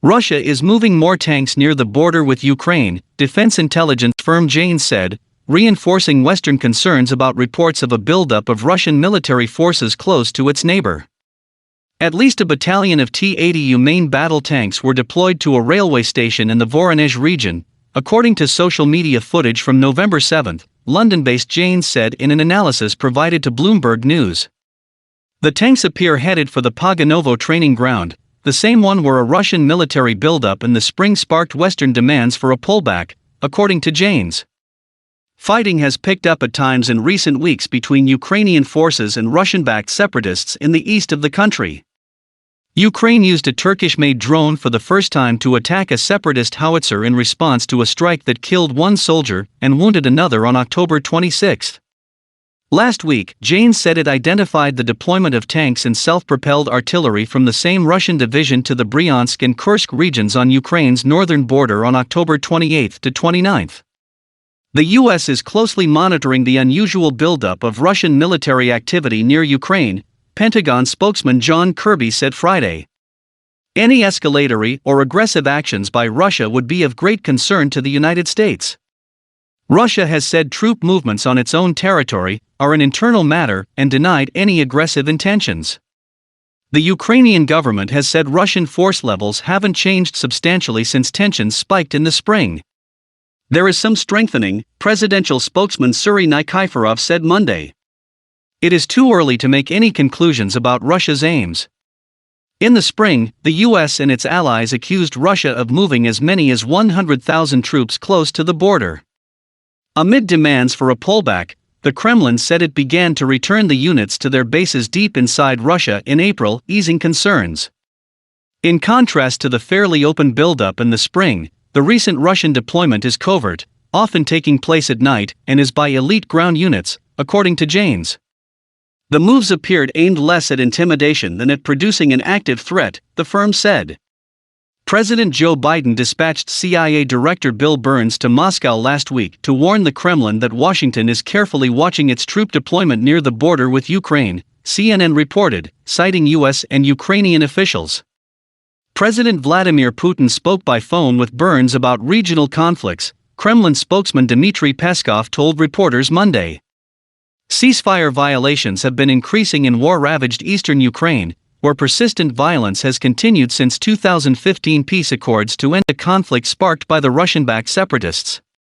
Russia is moving more tanks near the border with Ukraine, defense intelligence firm Janes said, reinforcing Western concerns about reports of a buildup of Russian military forces close to its neighbor. At least a battalion of T-80U main battle tanks were deployed to a railway station in the Voronezh region, according to social media footage from November 7, London-based Janes said in an analysis provided to Bloomberg News. The tanks appear headed for the Paganovo training ground, the same one where a Russian military buildup in the spring sparked Western demands for a pullback, according to Janes. Fighting has picked up at times in recent weeks between Ukrainian forces and Russian-backed separatists in the east of the country. Ukraine used a Turkish-made drone for the first time to attack a separatist howitzer in response to a strike that killed one soldier and wounded another on October 26. Last week, Janes said it identified the deployment of tanks and self-propelled artillery from the same Russian division to the Bryansk and Kursk regions on Ukraine's northern border on October 28 to 29. The U.S. is closely monitoring the unusual buildup of Russian military activity near Ukraine, Pentagon spokesman John Kirby said Friday. Any escalatory or aggressive actions by Russia would be of great concern to the United States. Russia has said troop movements on its own territory are an internal matter and denied any aggressive intentions. The Ukrainian government has said Russian force levels haven't changed substantially since tensions spiked in the spring. There is some strengthening, presidential spokesman Suri Nikiforov said Monday. It is too early to make any conclusions about Russia's aims. In the spring, the U.S. and its allies accused Russia of moving as many as 100,000 troops close to the border. Amid demands for a pullback, the Kremlin said it began to return the units to their bases deep inside Russia in April, easing concerns. In contrast to the fairly open buildup in the spring, the recent Russian deployment is covert, often taking place at night, and is by elite ground units, according to Janes. The moves appeared aimed less at intimidation than at producing an active threat, the firm said. President Joe Biden dispatched CIA Director Bill Burns to Moscow last week to warn the Kremlin that Washington is carefully watching its troop deployment near the border with Ukraine, CNN reported, citing U.S. and Ukrainian officials. President Vladimir Putin spoke by phone with Burns about regional conflicts, Kremlin spokesman Dmitry Peskov told reporters Monday. Ceasefire violations have been increasing in war-ravaged eastern Ukraine, where persistent violence has continued since 2015 peace accords to end a conflict sparked by the Russian-backed separatists.